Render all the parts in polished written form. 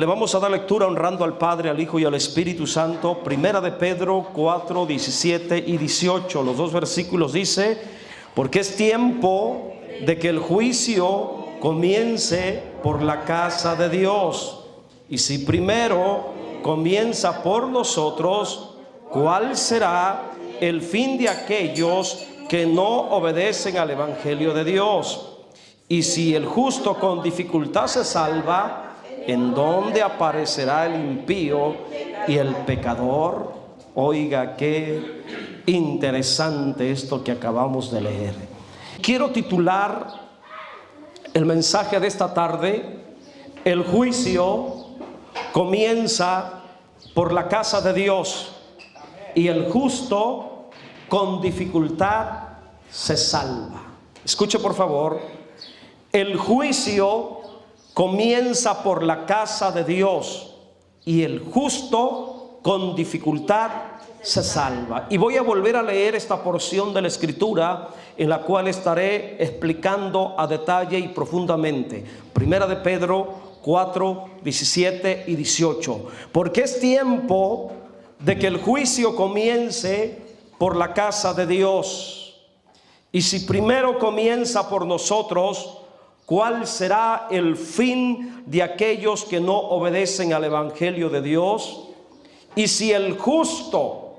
Le vamos a dar lectura honrando al Padre, al Hijo y al Espíritu Santo. Primera de Pedro 4, 17 y 18. Los dos versículos dice: porque es tiempo de que el juicio comience por la casa de Dios. Y si primero comienza por nosotros, ¿cuál será el fin de aquellos que no obedecen al Evangelio de Dios? Y si el justo con dificultad se salva, ¿en dónde aparecerá el impío y el pecador? Oiga, qué interesante esto que acabamos de leer. Quiero titular el mensaje de esta tarde: el juicio comienza por la casa de Dios y el justo con dificultad se salva. Escuche por favor: el juicio comienza por la casa de Dios y el justo con dificultad se salva. Y voy a volver a leer esta porción de la Escritura, en la cual estaré explicando a detalle y profundamente. Primera de Pedro 4, 17 y 18. Porque es tiempo de que el juicio comience por la casa de Dios. Y si primero comienza por nosotros, ¿cuál será el fin de aquellos que no obedecen al Evangelio de Dios? Y si el justo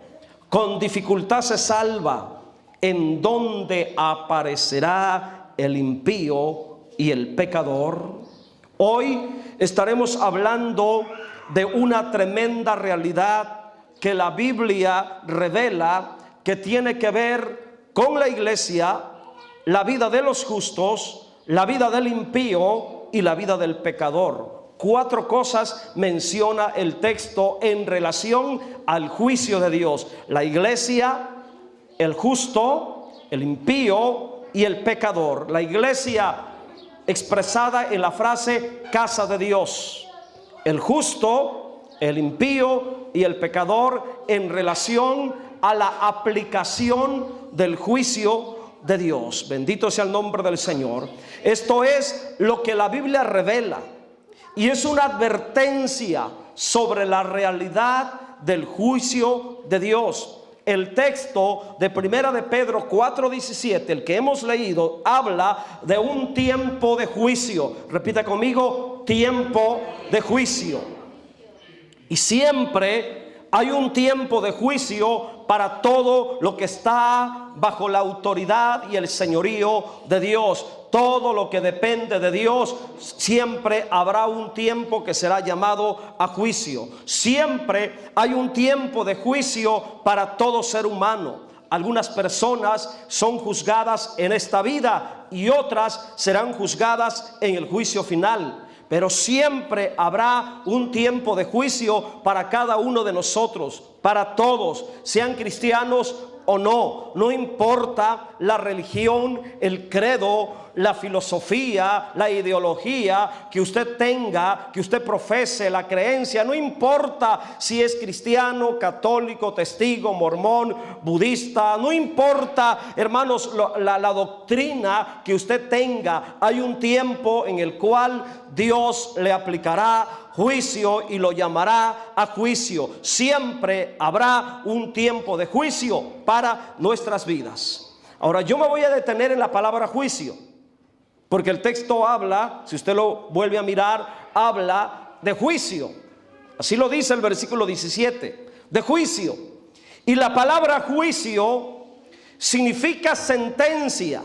con dificultad se salva, ¿en dónde aparecerá el impío y el pecador? Hoy estaremos hablando de una tremenda realidad que la Biblia revela, que tiene que ver con la iglesia, la vida de los justos, la vida del impío y la vida del pecador. 4 cosas menciona el texto en relación al juicio de Dios: la iglesia, el justo, el impío y el pecador. La iglesia expresada en la frase casa de Dios, el justo, el impío y el pecador en relación a la aplicación del juicio de Dios. Bendito sea el nombre del Señor. Esto es lo que la Biblia revela, y es una advertencia sobre la realidad del juicio de Dios. El texto de Primera de Pedro 4:17, el que hemos leído, habla de un tiempo de juicio. Repita conmigo: tiempo de juicio. Y siempre hay un tiempo de juicio para todo lo que está bajo la autoridad y el señorío de Dios. Todo lo que depende de Dios, siempre habrá un tiempo que será llamado a juicio. Siempre hay un tiempo de juicio para todo ser humano. Algunas personas son juzgadas en esta vida y otras serán juzgadas en el juicio final. Pero siempre habrá un tiempo de juicio para cada uno de nosotros, para todos, sean cristianos o no. No importa la religión, el credo, la filosofía, la ideología que usted tenga, que usted profese, la creencia. No importa si es cristiano, católico, testigo, mormón, budista. No importa, hermanos, la doctrina que usted tenga. Hay un tiempo en el cual Dios le aplicará juicio y lo llamará a juicio. Siempre habrá un tiempo de juicio para nuestras vidas. Ahora, yo me voy a detener en la palabra juicio, porque el texto habla, si usted lo vuelve a mirar, habla de juicio. Así lo dice el versículo 17, de juicio. Y la palabra juicio significa sentencia,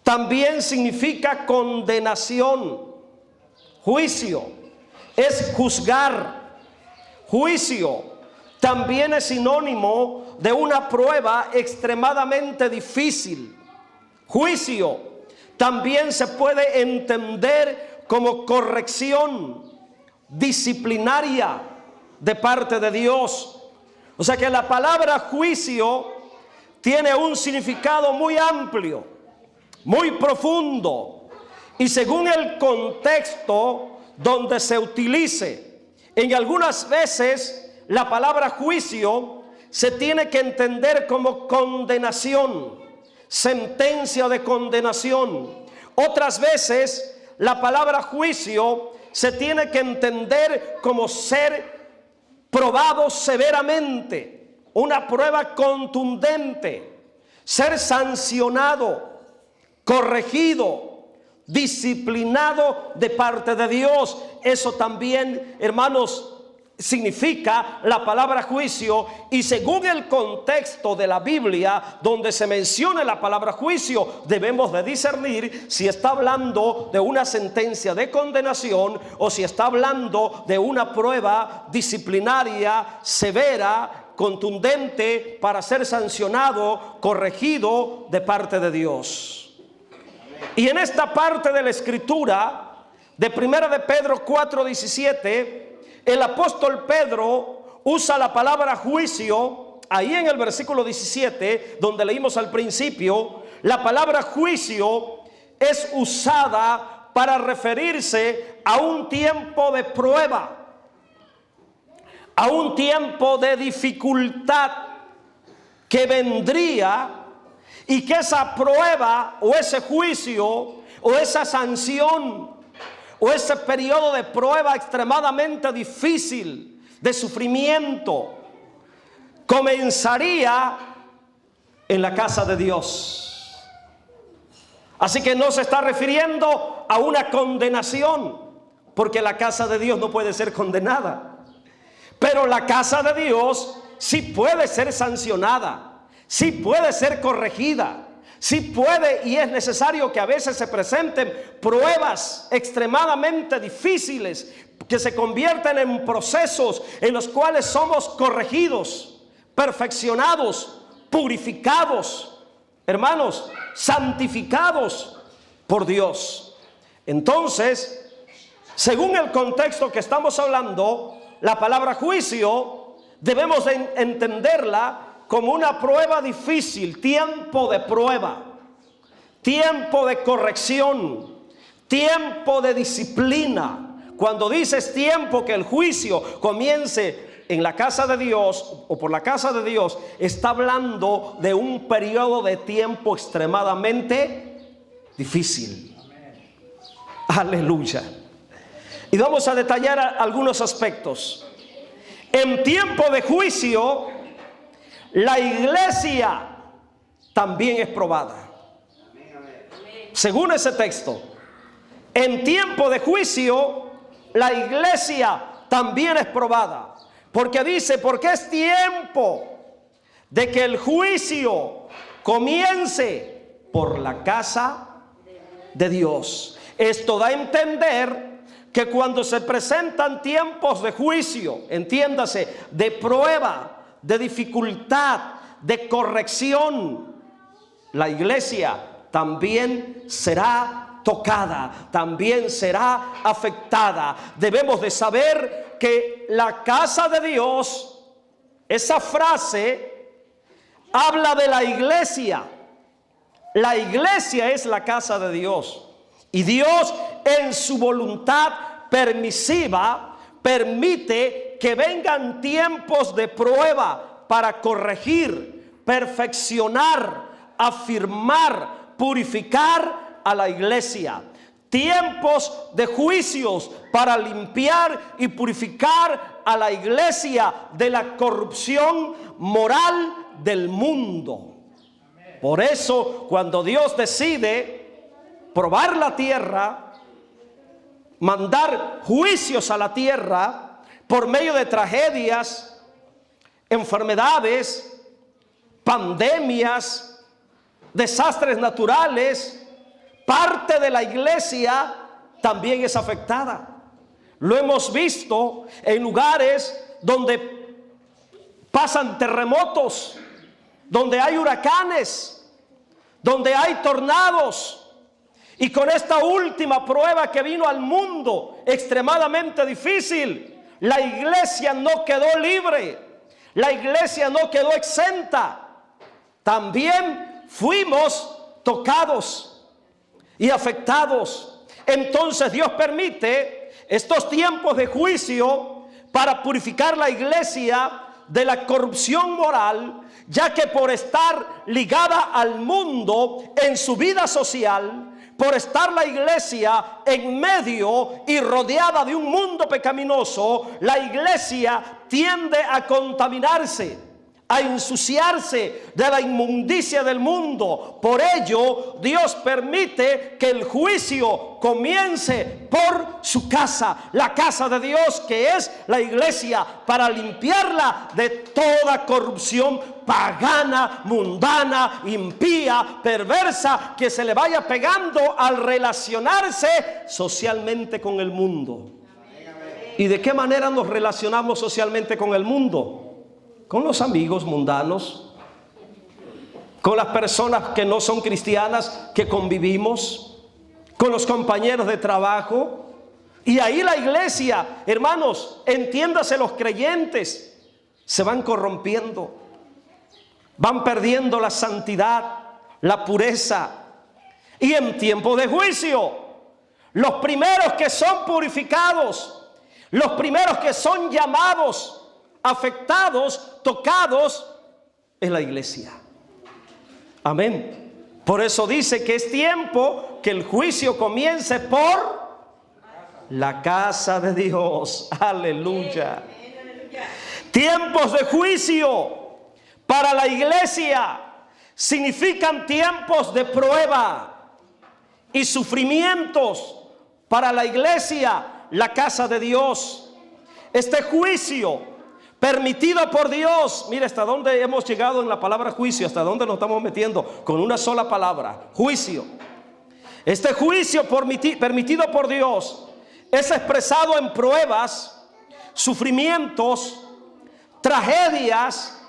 también significa condenación. Juicio es juzgar. Juicio también es sinónimo de una prueba extremadamente difícil. Juicio también se puede entender como corrección disciplinaria de parte de Dios. O sea que la palabra juicio tiene un significado muy amplio, muy profundo, y según el contexto donde se utilice. En algunas veces la palabra juicio se tiene que entender como condenación, sentencia de condenación. Otras veces la palabra juicio se tiene que entender como ser probado severamente, una prueba contundente, ser sancionado, corregido, disciplinado de parte de Dios. Eso también, hermanos, significa la palabra juicio, y según el contexto de la Biblia donde se menciona la palabra juicio, debemos de discernir si está hablando de una sentencia de condenación o si está hablando de una prueba disciplinaria severa, contundente, para ser sancionado, corregido de parte de Dios. Y en esta parte de la escritura de 1 de Pedro 4:17, el apóstol Pedro usa la palabra juicio. Ahí en el versículo 17, donde leímos al principio, la palabra juicio es usada para referirse a un tiempo de prueba, a un tiempo de dificultad que vendría, y que esa prueba o ese juicio o esa sanción o ese periodo de prueba extremadamente difícil, de sufrimiento, comenzaría en la casa de Dios. Así que no se está refiriendo a una condenación, porque la casa de Dios no puede ser condenada. Pero la casa de Dios sí puede ser sancionada, sí puede ser corregida. Sí puede y es necesario que a veces se presenten pruebas extremadamente difíciles que se convierten en procesos en los cuales somos corregidos, perfeccionados, purificados, hermanos, santificados por Dios. Entonces, según el contexto que estamos hablando, la palabra juicio debemos de entenderla como una prueba difícil, tiempo de prueba, tiempo de corrección, tiempo de disciplina. Cuando dices tiempo que el juicio comience en la casa de Dios o por la casa de Dios, está hablando de un periodo de tiempo extremadamente difícil. Aleluya. Y vamos a detallar algunos aspectos. En tiempo de juicio, la iglesia también es probada. Según ese texto, en tiempo de juicio, la iglesia también es probada. Porque dice, porque es tiempo de que el juicio comience por la casa de Dios. Esto da a entender que cuando se presentan tiempos de juicio, entiéndase, de prueba, de dificultad, de corrección, la iglesia también será tocada, también será afectada. Debemos de saber que la casa de Dios, esa frase habla de la iglesia. La iglesia es la casa de Dios, y Dios en su voluntad permisiva permite que vengan tiempos de prueba para corregir, perfeccionar, afirmar, purificar a la iglesia. Tiempos de juicios para limpiar y purificar a la iglesia de la corrupción moral del mundo. Por eso, cuando Dios decide probar la tierra, mandar juicios a la tierra por medio de tragedias, enfermedades, pandemias, desastres naturales, parte de la iglesia también es afectada. Lo hemos visto en lugares donde pasan terremotos, donde hay huracanes, donde hay tornados. Y con esta última prueba que vino al mundo, extremadamente difícil, la iglesia no quedó libre, la iglesia no quedó exenta. También fuimos tocados y afectados. Entonces Dios permite estos tiempos de juicio para purificar la iglesia de la corrupción moral, ya que por estar ligada al mundo en su vida social, por estar la iglesia en medio y rodeada de un mundo pecaminoso, la iglesia tiende a contaminarse, a ensuciarse de la inmundicia del mundo. Por ello, Dios permite que el juicio comience por su casa, la casa de Dios, que es la iglesia, para limpiarla de toda corrupción pagana, mundana, impía, perversa, que se le vaya pegando al relacionarse socialmente con el mundo. ¿Y de qué manera nos relacionamos socialmente con el mundo? Con los amigos mundanos, con las personas que no son cristianas que convivimos, con los compañeros de trabajo. Y ahí la iglesia, hermanos, entiéndase, los creyentes se van corrompiendo, van perdiendo la santidad, la pureza. Y en tiempo de juicio, los primeros que son purificados, los primeros que son llamados, afectados, tocados, es la iglesia. Amén. Por eso dice que es tiempo que el juicio comience por la casa de Dios. Aleluya. Tiempos de juicio para la iglesia significan tiempos de prueba y sufrimientos para la iglesia, la casa de Dios. Este juicio permitido por Dios, mire hasta dónde hemos llegado en la palabra juicio, hasta dónde nos estamos metiendo con una sola palabra: juicio. Este juicio permitido por Dios es expresado en pruebas, sufrimientos, tragedias,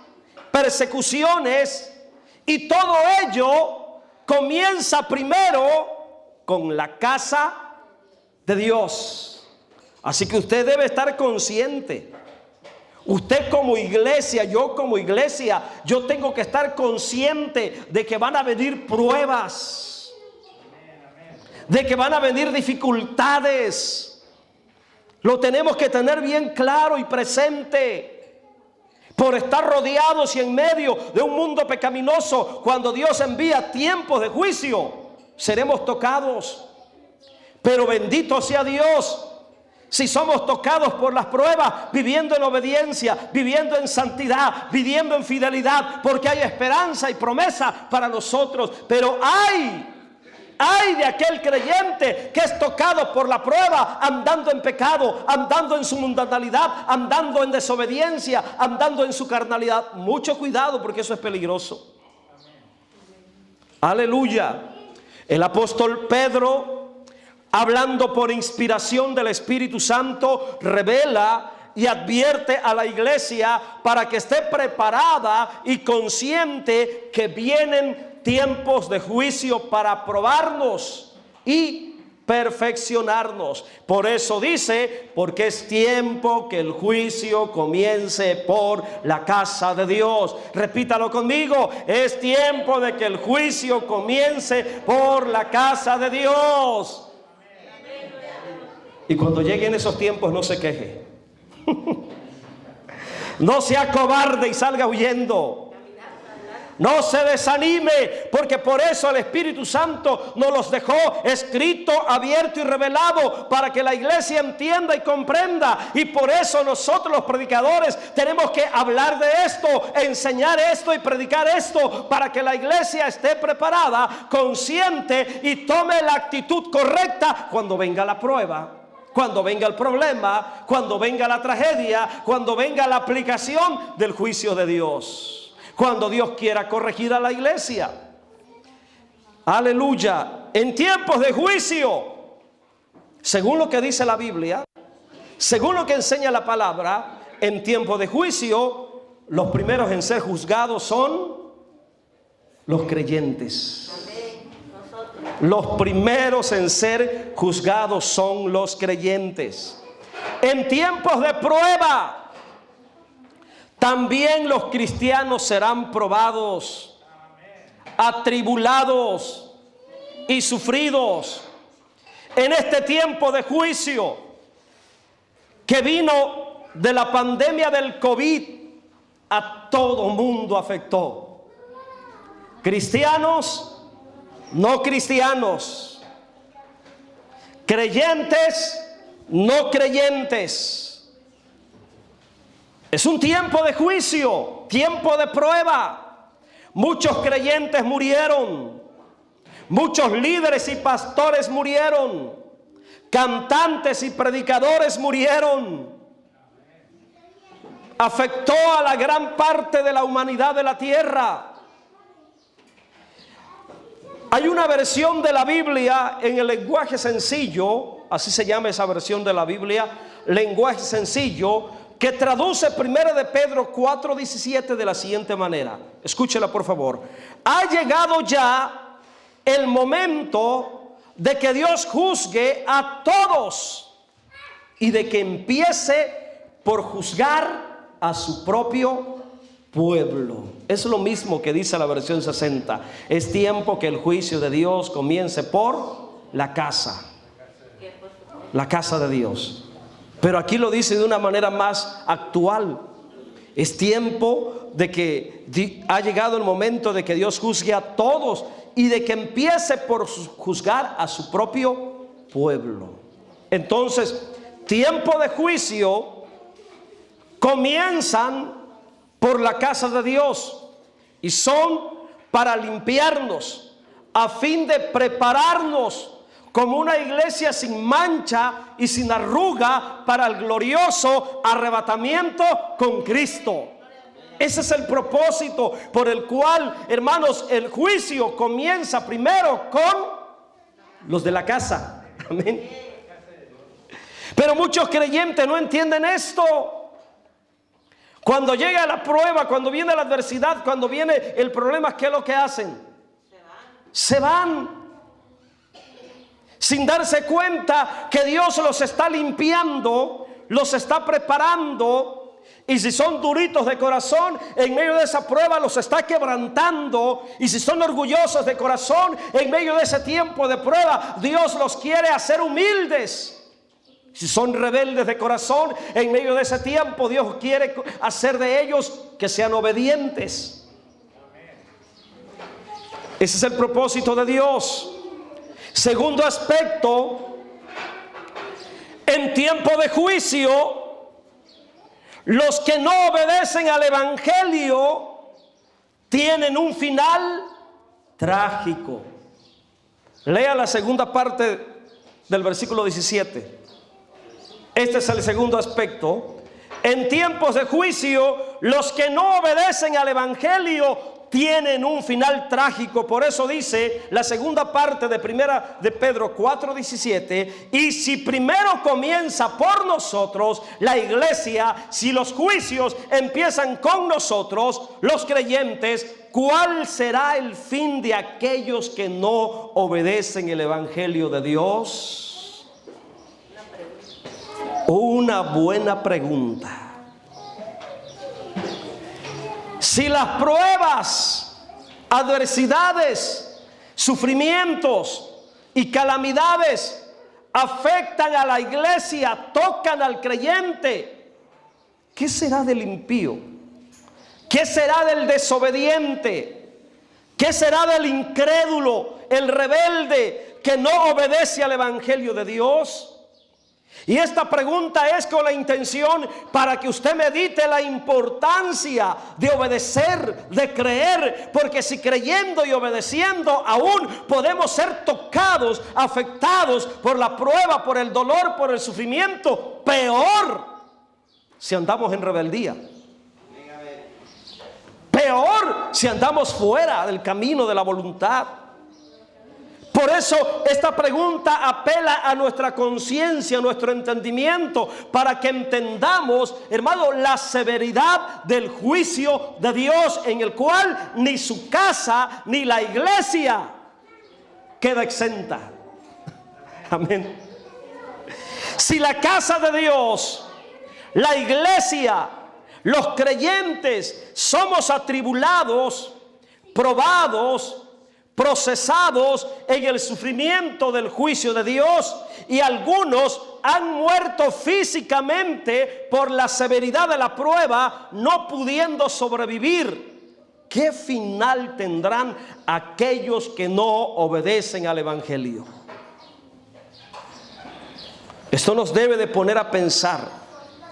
persecuciones, y todo ello comienza primero con la casa de Dios. Así que usted debe estar consciente. Usted como iglesia, yo como iglesia, yo tengo que estar consciente de que van a venir pruebas, de que van a venir dificultades. Lo tenemos que tener bien claro y presente. Por estar rodeados y en medio de un mundo pecaminoso, cuando Dios envía tiempos de juicio, seremos tocados. Pero bendito sea Dios si somos tocados por las pruebas, viviendo en obediencia, viviendo en santidad, viviendo en fidelidad, porque hay esperanza y promesa para nosotros. Pero ay de aquel creyente que es tocado por la prueba, andando en pecado, andando en su mundanalidad, andando en desobediencia, andando en su carnalidad. Mucho cuidado, porque eso es peligroso. Aleluya. El apóstol Pedro, hablando por inspiración del Espíritu Santo, revela y advierte a la iglesia para que esté preparada y consciente que vienen tiempos de juicio para probarnos y perfeccionarnos. Por eso dice, porque es tiempo que el juicio comience por la casa de Dios. Repítalo conmigo: es tiempo de que el juicio comience por la casa de Dios. Y cuando lleguen esos tiempos, no se queje. No sea cobarde y salga huyendo. No se desanime, porque por eso el Espíritu Santo nos los dejó escrito, abierto y revelado, para que la iglesia entienda y comprenda. Y por eso nosotros, los predicadores, tenemos que hablar de esto, enseñar esto y predicar esto, para que la iglesia esté preparada, consciente, y tome la actitud correcta cuando venga la prueba, cuando venga el problema, cuando venga la tragedia, cuando venga la aplicación del juicio de Dios, cuando Dios quiera corregir a la iglesia. Aleluya. En tiempos de juicio, según lo que dice la Biblia, según lo que enseña la palabra, en tiempos de juicio, los primeros en ser juzgados son los creyentes. Los primeros en ser juzgados son los creyentes. En tiempos de prueba, también los cristianos serán probados, atribulados y sufridos. En este tiempo de juicio que vino de la pandemia del COVID, a todo mundo afectó. Cristianos, no cristianos, creyentes, no creyentes. Es un tiempo de juicio, tiempo de prueba. Muchos creyentes murieron, muchos líderes y pastores murieron, cantantes y predicadores murieron. Afectó a la gran parte de la humanidad de la tierra. Hay una versión de la Biblia en el lenguaje sencillo, así se llama esa versión de la Biblia, lenguaje sencillo, que traduce 1 de Pedro 4:17 de la siguiente manera. Escúchela por favor. Ha llegado ya el momento de que Dios juzgue a todos y de que empiece por juzgar a su propio pueblo. Es lo mismo que dice la versión 60. Es tiempo que el juicio de Dios comience por la casa de Dios. Pero aquí lo dice de una manera más actual. Es tiempo de que ha llegado el momento de que Dios juzgue a todos y de que empiece por juzgar a su propio pueblo. Entonces, tiempo de juicio comienzan por la casa de Dios y son para limpiarnos a fin de prepararnos como una iglesia sin mancha y sin arruga para el glorioso arrebatamiento con Cristo. Ese es el propósito por el cual, hermanos, el juicio comienza primero con los de la casa. Amén. Pero muchos creyentes no entienden esto. Cuando llega la prueba, cuando viene la adversidad, cuando viene el problema, ¿qué es lo que hacen? Se van. Sin darse cuenta que Dios los está limpiando, los está preparando. Y si son duritos de corazón, en medio de esa prueba los está quebrantando. Y si son orgullosos de corazón, en medio de ese tiempo de prueba, Dios los quiere hacer humildes. Si son rebeldes de corazón, en medio de ese tiempo Dios quiere hacer de ellos que sean obedientes. Ese es el propósito de Dios. Segundo aspecto, en tiempo de juicio, los que no obedecen al evangelio tienen un final trágico. Lea la segunda parte del versículo 17. Este es el segundo aspecto. En tiempos de juicio, los que no obedecen al evangelio tienen un final trágico. Por eso dice la segunda parte de primera de Pedro 4:17. Y si primero comienza por nosotros, la iglesia, si los juicios empiezan con nosotros, los creyentes, ¿cuál será el fin de aquellos que no obedecen el evangelio de Dios? Una buena pregunta. Si las pruebas, adversidades, sufrimientos y calamidades afectan a la iglesia, tocan al creyente, ¿qué será del impío? ¿Qué será del desobediente? ¿Qué será del incrédulo, el rebelde que no obedece al evangelio de Dios? Y esta pregunta es con la intención para que usted medite la importancia de obedecer, de creer, porque si creyendo y obedeciendo aún podemos ser tocados, afectados por la prueba, por el dolor, por el sufrimiento, peor si andamos en rebeldía. Peor si andamos fuera del camino de la voluntad. Por eso esta pregunta apela a nuestra conciencia, a nuestro entendimiento, para que entendamos, hermano, la severidad del juicio de Dios, en el cual ni su casa ni la iglesia queda exenta. Amén. Si la casa de Dios, la iglesia, los creyentes somos atribulados, probados, procesados en el sufrimiento del juicio de Dios, y algunos han muerto físicamente por la severidad de la prueba, no pudiendo sobrevivir, ¿qué final tendrán aquellos que no obedecen al evangelio? Esto nos debe de poner a pensar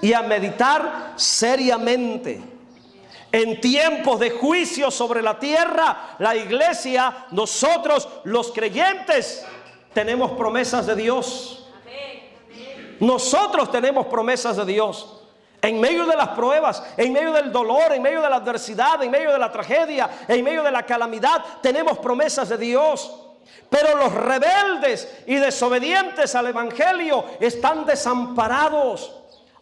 y a meditar seriamente. En tiempos de juicio sobre la tierra, la iglesia, nosotros los creyentes, tenemos promesas de Dios. Nosotros tenemos promesas de Dios. En medio de las pruebas, en medio del dolor, en medio de la adversidad, en medio de la tragedia, en medio de la calamidad, tenemos promesas de Dios. Pero los rebeldes y desobedientes al evangelio están desamparados,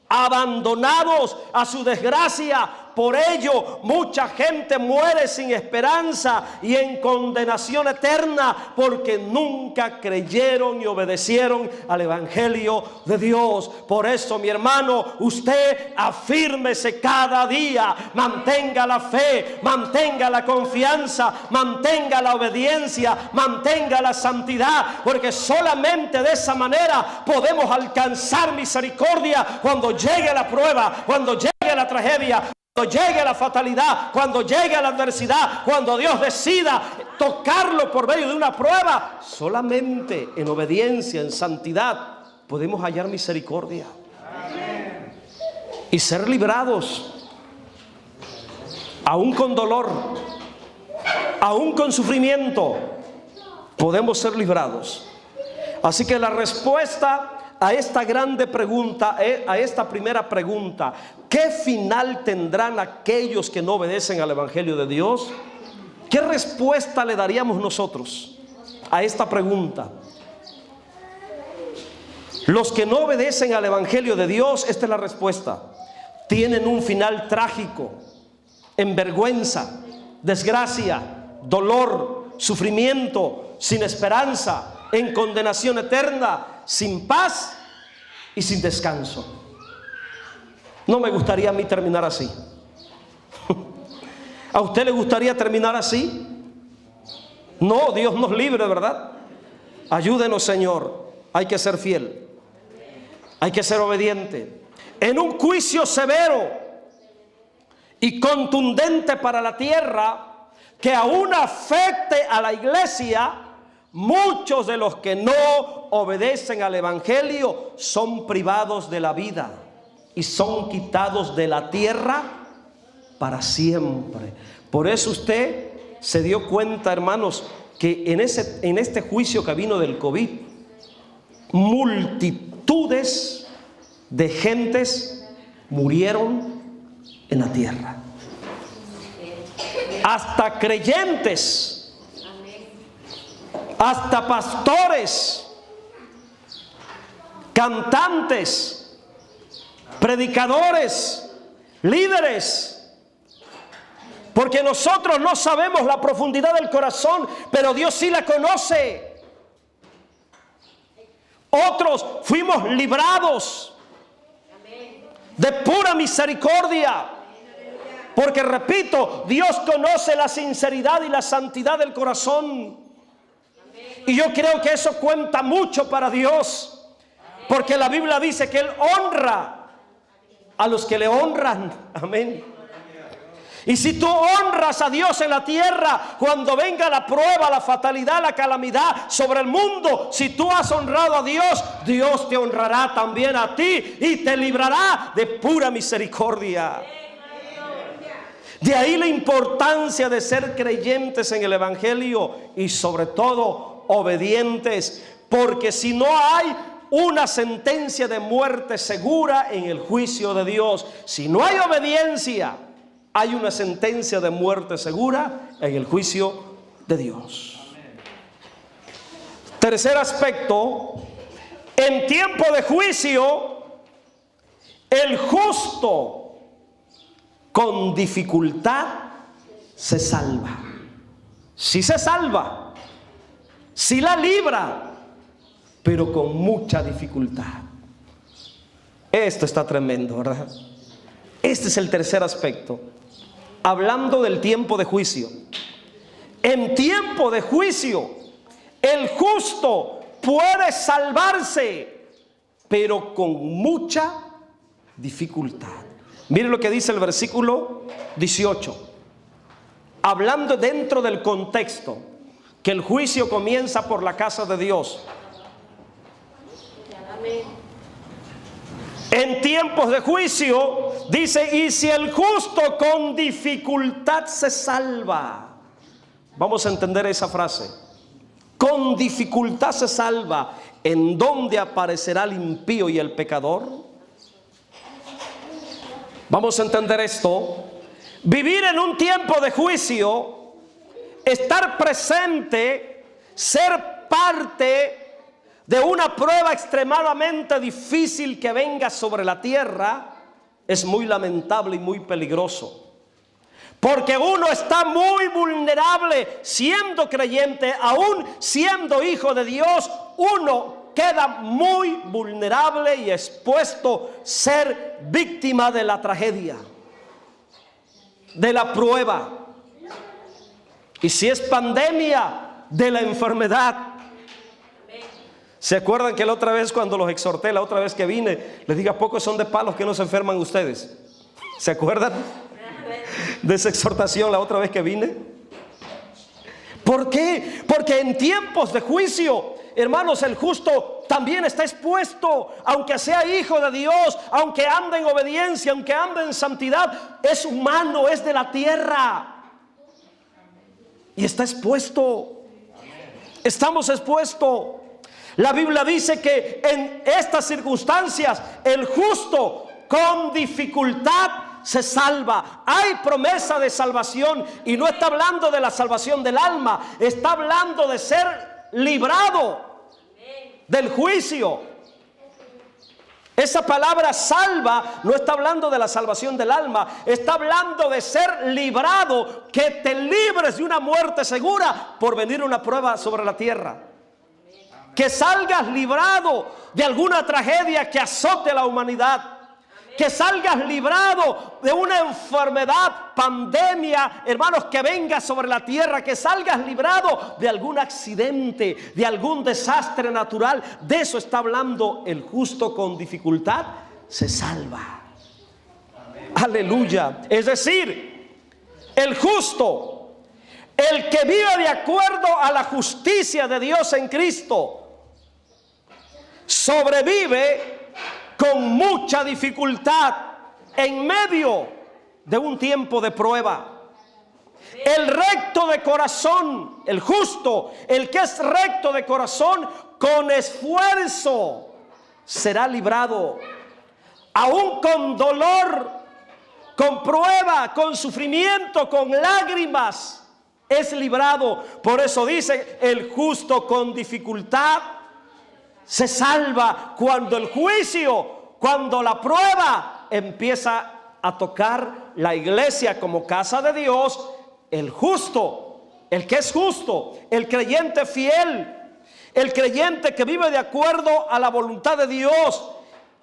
abandonados a su desgracia. Por ello, mucha gente muere sin esperanza y en condenación eterna, porque nunca creyeron y obedecieron al evangelio de Dios. Por eso, mi hermano, usted afírmese cada día, mantenga la fe, mantenga la confianza, mantenga la obediencia, mantenga la santidad, porque solamente de esa manera podemos alcanzar misericordia cuando llegue la prueba, cuando llegue la tragedia, cuando llegue la fatalidad, cuando llegue la adversidad, cuando Dios decida tocarlo por medio de una prueba. Solamente en obediencia, en santidad, podemos hallar misericordia y ser librados, aún con dolor, aún con sufrimiento, podemos ser librados. Así que la respuesta a esta grande pregunta, a esta primera pregunta, ¿qué final tendrán aquellos que no obedecen al evangelio de Dios? ¿Qué respuesta le daríamos nosotros a esta pregunta? Los que no obedecen al evangelio de Dios, esta es la respuesta: tienen un final trágico, en vergüenza, desgracia, dolor, sufrimiento, sin esperanza, en condenación eterna, sin paz y sin descanso. No me gustaría a mí terminar así. ¿A usted le gustaría terminar así? No, Dios nos libre, ¿verdad? Ayúdenos, Señor. Hay que ser fiel, hay que ser obediente. En un juicio severo y contundente para la tierra, que aún afecte a la iglesia, muchos de los que no obedecen al evangelio son privados de la vida y son quitados de la tierra para siempre. Por eso usted se dio cuenta, hermanos, que en este juicio que vino del COVID, multitudes de gentes murieron en la tierra. Hasta creyentes, hasta pastores, cantantes, predicadores, líderes. Porque nosotros no sabemos la profundidad del corazón, pero Dios sí la conoce. Otros fuimos librados de pura misericordia. Porque repito, Dios conoce la sinceridad y la santidad del corazón. Y yo creo que eso cuenta mucho para Dios. Porque la Biblia dice que Él honra a los que le honran. Amén. Y si tú honras a Dios en la tierra, cuando venga la prueba, la fatalidad, la calamidad sobre el mundo, si tú has honrado a Dios, Dios te honrará también a ti y te librará de pura misericordia. De ahí la importancia de ser creyentes en el evangelio y sobre todo obedientes, porque si no hay una sentencia de muerte segura en el juicio de Dios, si no hay obediencia, hay una sentencia de muerte segura en el juicio de Dios. Tercer aspecto: en tiempo de juicio, el justo con dificultad se salva. Sí se salva, sí la libra, pero con mucha dificultad. Esto está tremendo, ¿verdad? Este es el tercer aspecto. Hablando del tiempo de juicio. En tiempo de juicio, el justo puede salvarse, pero con mucha dificultad. Miren lo que dice el versículo 18. Hablando dentro del contexto que el juicio comienza por la casa de Dios. En tiempos de juicio, dice, y si el justo con dificultad se salva. Vamos a entender esa frase. Con dificultad se salva. ¿En dónde aparecerá el impío y el pecador? Vamos a entender esto. Vivir en un tiempo de juicio, estar presente, ser parte de una prueba extremadamente difícil que venga sobre la tierra, es muy lamentable y muy peligroso. Porque uno está muy vulnerable siendo creyente, aún siendo hijo de Dios, uno queda muy vulnerable y expuesto a ser víctima de la tragedia, de la prueba. Y si es pandemia, de la enfermedad. ¿Se acuerdan que la otra vez cuando los exhorté, la otra vez que vine, les dije, ¿a poco son de palos que no se enferman ustedes? ¿Se acuerdan de esa exhortación la otra vez que vine? ¿Por qué? Porque en tiempos de juicio, hermanos, el justo también está expuesto, aunque sea hijo de Dios, aunque ande en obediencia, aunque ande en santidad, es humano, es de la tierra. Y está expuesto. Estamos expuestos. La Biblia dice que en estas circunstancias el justo con dificultad se salva. Hay promesa de salvación y no está hablando de la salvación del alma, está hablando de ser librado del juicio. Esa palabra salva no está hablando de la salvación del alma, está hablando de ser librado, que te libres de una muerte segura por venir una prueba sobre la tierra. Que salgas librado de alguna tragedia que azote a la humanidad. Que salgas librado de una enfermedad, pandemia, hermanos, que venga sobre la tierra. Que salgas librado de algún accidente, de algún desastre natural. De eso está hablando el justo con dificultad. Se salva. Aleluya. Es decir, el justo, el que vive de acuerdo a la justicia de Dios en Cristo, sobrevive con mucha dificultad en medio de un tiempo de prueba. El recto de corazón, el justo, el que es recto de corazón, con esfuerzo será librado, aún con dolor, con prueba, con sufrimiento, con lágrimas, es librado. Por eso dice, el justo con dificultad se salva. Cuando el juicio, cuando la prueba empieza a tocar la iglesia como casa de Dios, el justo, el que es justo, el creyente fiel, el creyente que vive de acuerdo a la voluntad de Dios,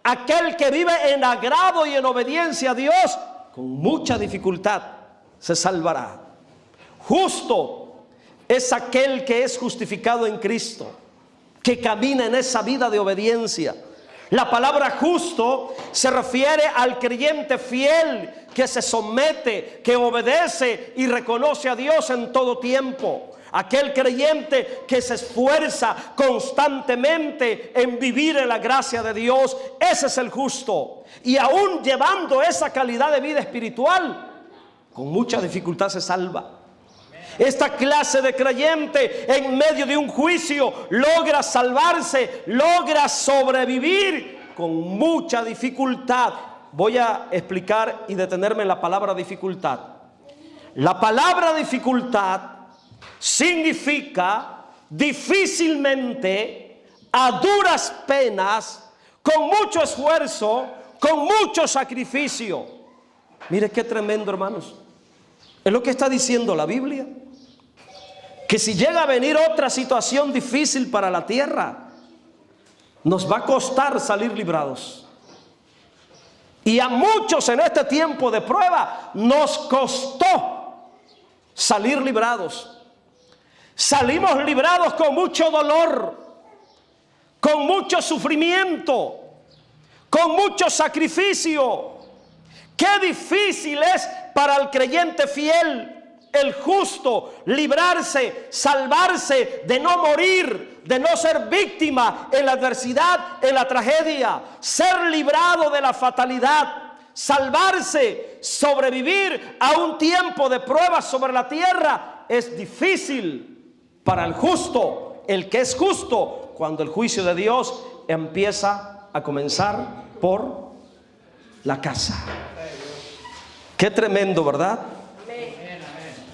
aquel que vive en agrado y en obediencia a Dios, con mucha dificultad se salvará. Justo es aquel que es justificado en Cristo, que camina en esa vida de obediencia. La palabra justo se refiere al creyente fiel que se somete, que obedece y reconoce a Dios en todo tiempo. Aquel creyente que se esfuerza constantemente en vivir en la gracia de Dios. Ese es el justo. Y aún llevando esa calidad de vida espiritual, con mucha dificultad se salva. Esta clase de creyente en medio de un juicio logra salvarse, logra sobrevivir con mucha dificultad. Voy a explicar y detenerme en la palabra dificultad. La palabra dificultad significa difícilmente, a duras penas, con mucho esfuerzo, con mucho sacrificio. Mire qué tremendo, hermanos. Es lo que está diciendo la Biblia. Que si llega a venir otra situación difícil para la tierra, nos va a costar salir librados. Y a muchos en este tiempo de prueba nos costó salir librados. Salimos librados con mucho dolor, con mucho sufrimiento, con mucho sacrificio. Qué difícil es para el creyente fiel, el justo, librarse, salvarse de no morir, de no ser víctima en la adversidad, en la tragedia, ser librado de la fatalidad, salvarse, sobrevivir a un tiempo de pruebas sobre la tierra es difícil para el justo, el que es justo, cuando el juicio de Dios empieza a comenzar por la casa. Qué tremendo, ¿verdad?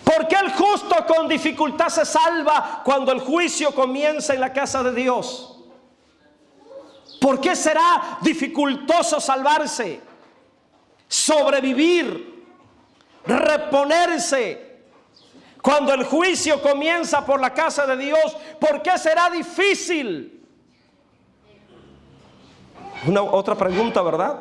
¿Por qué el justo con dificultad se salva cuando el juicio comienza en la casa de Dios? ¿Por qué será dificultoso salvarse, sobrevivir, reponerse cuando el juicio comienza por la casa de Dios? ¿Por qué será difícil? Otra pregunta, ¿verdad?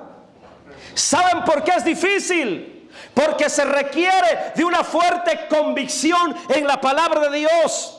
¿Saben por qué es difícil? Porque se requiere de una fuerte convicción en la palabra de Dios.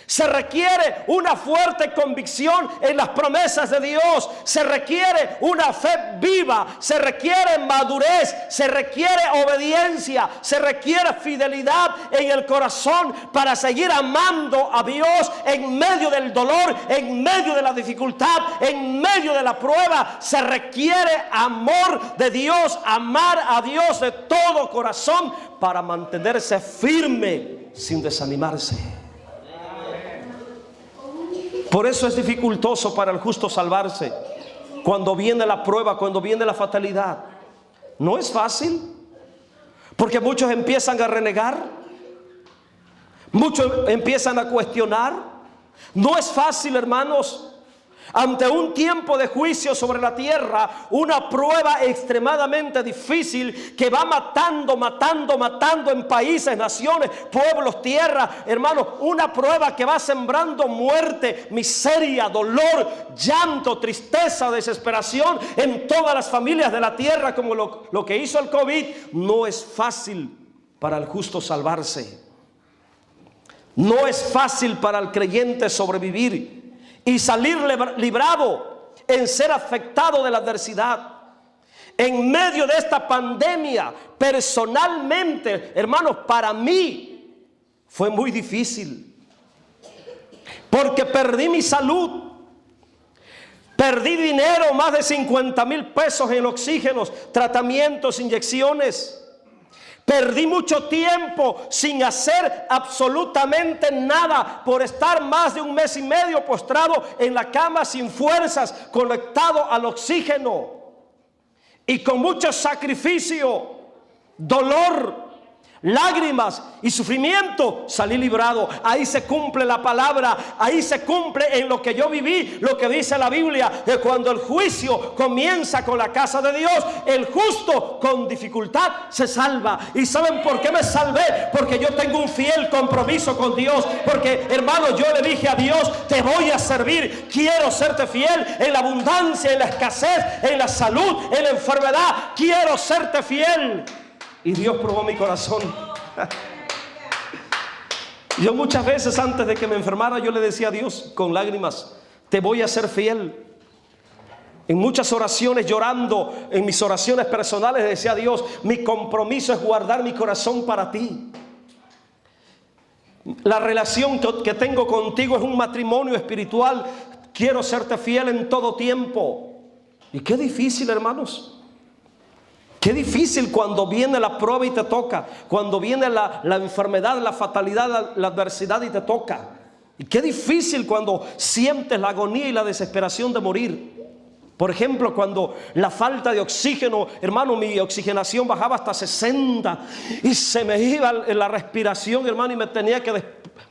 Se requiere una fuerte convicción en las promesas de Dios. Se requiere una fe viva. Se requiere madurez. Se requiere obediencia. Se requiere fidelidad en el corazón para seguir amando a Dios en medio del dolor, en medio de la dificultad, en medio de la prueba. Se requiere amor de Dios, amar a Dios de todo corazón para mantenerse firme sin desanimarse. Por eso es dificultoso para el justo salvarse cuando viene la prueba, cuando viene la fatalidad. No es fácil, porque muchos empiezan a renegar, muchos empiezan a cuestionar. No es fácil, hermanos. Ante un tiempo de juicio sobre la tierra, una prueba extremadamente difícil que va matando en países, naciones, pueblos, tierra, hermanos, una prueba que va sembrando muerte, miseria, dolor, llanto, tristeza, desesperación en todas las familias de la tierra, como lo que hizo el COVID. No es fácil para el justo salvarse. No es fácil para el creyente sobrevivir y salir librado en ser afectado de la adversidad. En medio de esta pandemia, personalmente, hermanos, para mí fue muy difícil, porque perdí mi salud, perdí dinero, más de 50,000 pesos en oxígenos, tratamientos, inyecciones. Perdí mucho tiempo sin hacer absolutamente nada por estar más de 1 mes y medio postrado en la cama sin fuerzas, conectado al oxígeno y con mucho sacrificio, dolor, lágrimas y sufrimiento. Salí librado. Ahí se cumple la palabra, ahí se cumple en lo que yo viví, lo que dice la Biblia, que cuando el juicio comienza con la casa de Dios, el justo con dificultad se salva. ¿Y saben por qué me salvé? Porque yo tengo un fiel compromiso con Dios. Porque, hermano, yo le dije a Dios: te voy a servir, quiero serte fiel en la abundancia, en la escasez, en la salud, en la enfermedad, quiero serte fiel. Y Dios probó mi corazón. Yo muchas veces antes de que me enfermara, yo le decía a Dios con lágrimas: te voy a ser fiel. En muchas oraciones, llorando, en mis oraciones personales, decía a Dios: mi compromiso es guardar mi corazón para ti. La relación que tengo contigo es un matrimonio espiritual. Quiero serte fiel en todo tiempo. Y qué difícil, hermanos. Qué difícil cuando viene la prueba y te toca, cuando viene la enfermedad, la fatalidad, la adversidad y te toca. Y qué difícil cuando sientes la agonía y la desesperación de morir. Por ejemplo, cuando la falta de oxígeno, hermano, mi oxigenación bajaba hasta 60 y se me iba en la respiración, hermano, y me tenía que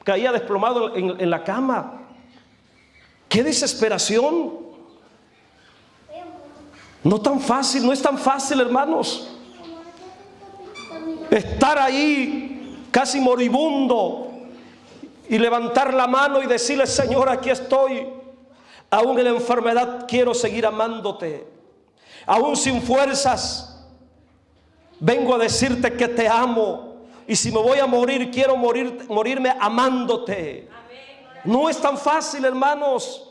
caía desplomado en la cama. Qué desesperación. No tan fácil, no es tan fácil, hermanos. Estar ahí casi moribundo y levantar la mano y decirle: Señor, aquí estoy. Aún en la enfermedad quiero seguir amándote. Aún sin fuerzas, vengo a decirte que te amo. Y si me voy a morir, quiero morirme amándote. No es tan fácil, hermanos.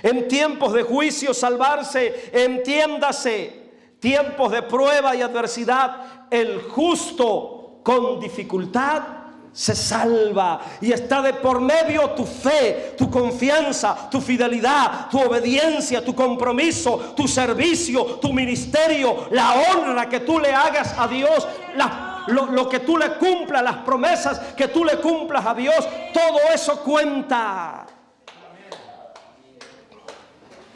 En tiempos de juicio salvarse, entiéndase, tiempos de prueba y adversidad, el justo con dificultad se salva, y está de por medio tu fe, tu confianza, tu fidelidad, tu obediencia, tu compromiso, tu servicio, tu ministerio, la honra que tú le hagas a Dios, lo que tú le cumplas, las promesas que tú le cumplas a Dios, todo eso cuenta.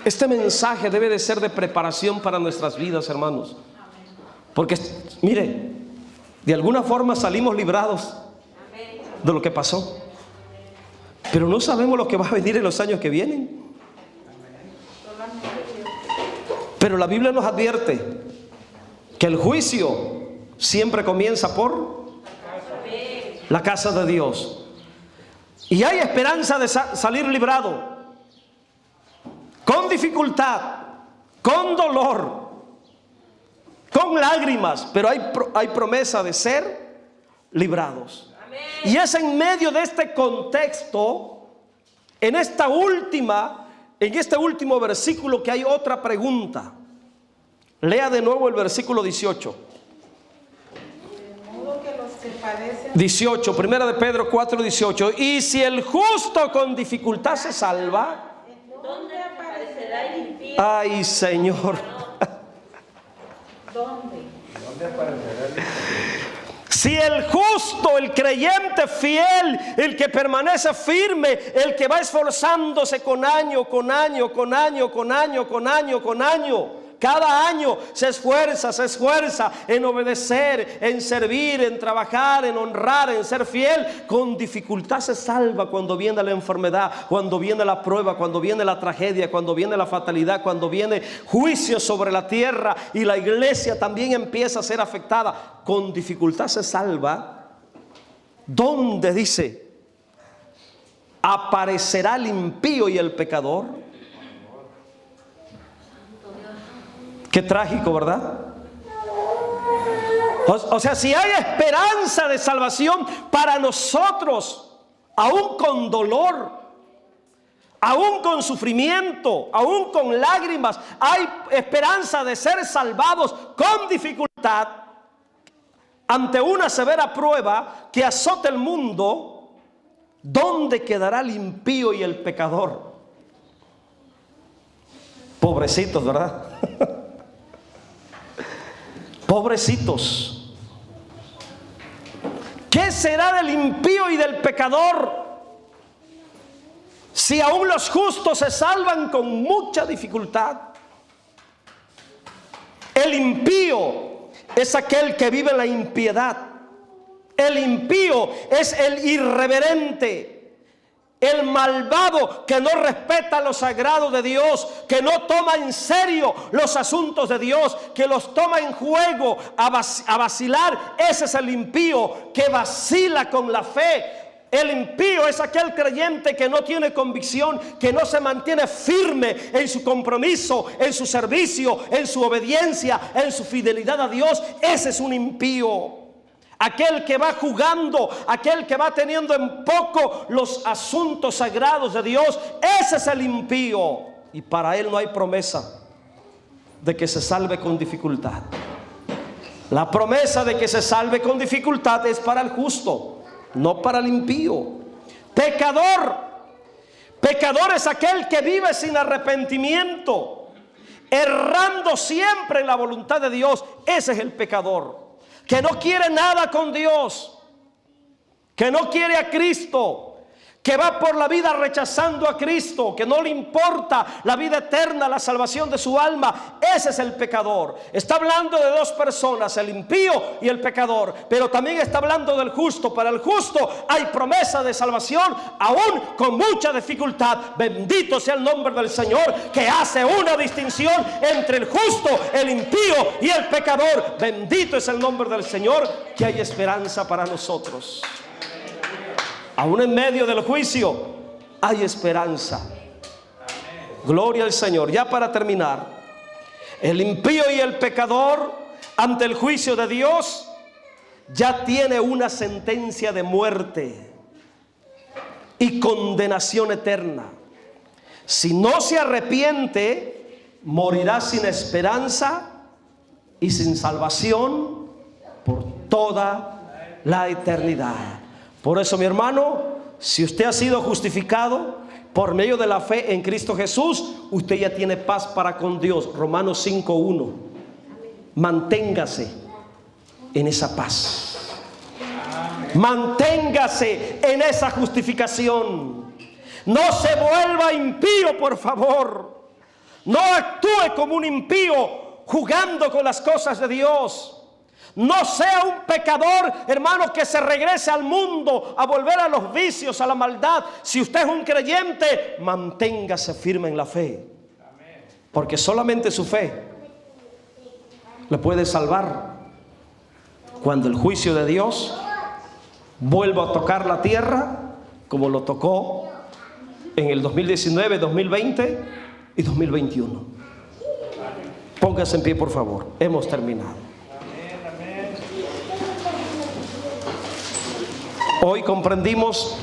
Este mensaje debe de ser de preparación para nuestras vidas, hermanos, porque mire, de alguna forma salimos librados de lo que pasó, pero no sabemos lo que va a venir en los años que vienen. Pero la Biblia nos advierte que el juicio siempre comienza por la casa de Dios, y hay esperanza de salir librado, con dificultad, con dolor, con lágrimas, pero hay promesa de ser librados. Y es en medio de este contexto, en este último versículo, que hay otra pregunta. Lea de nuevo el versículo 18. 18, primera de Pedro 4, 18. Y si el justo con dificultad se salva, ¿dónde aparecerá el impío? ay, Señor. ¿Dónde aparecerá el impío? Si el justo, el creyente fiel, el que permanece firme, el que va esforzándose con año, cada año se esfuerza en obedecer, en servir, en trabajar, en honrar, en ser fiel, con dificultad se salva cuando viene la enfermedad, cuando viene la prueba, cuando viene la tragedia, cuando viene la fatalidad, cuando viene juicio sobre la tierra y la iglesia también empieza a ser afectada. Con dificultad se salva. ¿Dónde dice? ¿Aparecerá el impío y el pecador? Qué trágico, ¿verdad? O sea, si hay esperanza de salvación para nosotros, aún con dolor, aún con sufrimiento, aún con lágrimas, hay esperanza de ser salvados con dificultad ante una severa prueba que azota el mundo. ¿Dónde quedará el impío y el pecador? Pobrecitos, ¿verdad? Pobrecitos. ¿Qué será del impío y del pecador si aún los justos se salvan con mucha dificultad? El impío es aquel que vive la impiedad. El impío es el irreverente, el malvado que no respeta lo sagrado de Dios, que no toma en serio los asuntos de Dios, que los toma en juego a vacilar. Ese es el impío que vacila con la fe. El impío es aquel creyente que no tiene convicción, que no se mantiene firme en su compromiso, en su servicio, en su obediencia, en su fidelidad a Dios. Ese es un impío. Aquel que va jugando, aquel que va teniendo en poco los asuntos sagrados de Dios, ese es el impío. Y para él no hay promesa de que se salve con dificultad. La promesa de que se salve con dificultad es para el justo, no para el impío. Pecador es aquel que vive sin arrepentimiento, errando siempre en la voluntad de Dios. Ese es el pecador, que no quiere nada con Dios, que no quiere a Cristo, que va por la vida rechazando a Cristo, que no le importa la vida eterna, la salvación de su alma. Ese es el pecador. Está hablando de dos personas, el impío y el pecador, pero también está hablando del justo. Para el justo hay promesa de salvación, aún con mucha dificultad. Bendito sea el nombre del Señor, que hace una distinción entre el justo, el impío y el pecador. Bendito es el nombre del Señor, que hay esperanza para nosotros. Aún en medio del juicio hay esperanza. Gloria al Señor. Ya para terminar, el impío y el pecador ante el juicio de Dios ya tiene una sentencia de muerte y condenación eterna. Si no se arrepiente, morirá sin esperanza y sin salvación por toda la eternidad. Por eso, mi hermano, si usted ha sido justificado por medio de la fe en Cristo Jesús, usted ya tiene paz para con Dios. Romanos 5:1. Manténgase en esa paz. Manténgase en esa justificación. No se vuelva impío, por favor. No actúe como un impío jugando con las cosas de Dios. No sea un pecador, hermano, que se regrese al mundo a volver a los vicios, a la maldad. Si usted es un creyente, manténgase firme en la fe, porque solamente su fe le puede salvar cuando el juicio de Dios vuelva a tocar la tierra, como lo tocó en el 2019, 2020 y 2021. Póngase en pie, por favor. Hemos terminado. Hoy comprendimos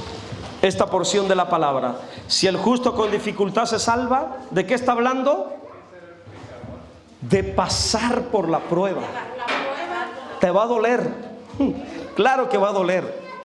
esta porción de la palabra. Si el justo con dificultad se salva, ¿de qué está hablando? De pasar por la prueba. Te va a doler. Claro que va a doler.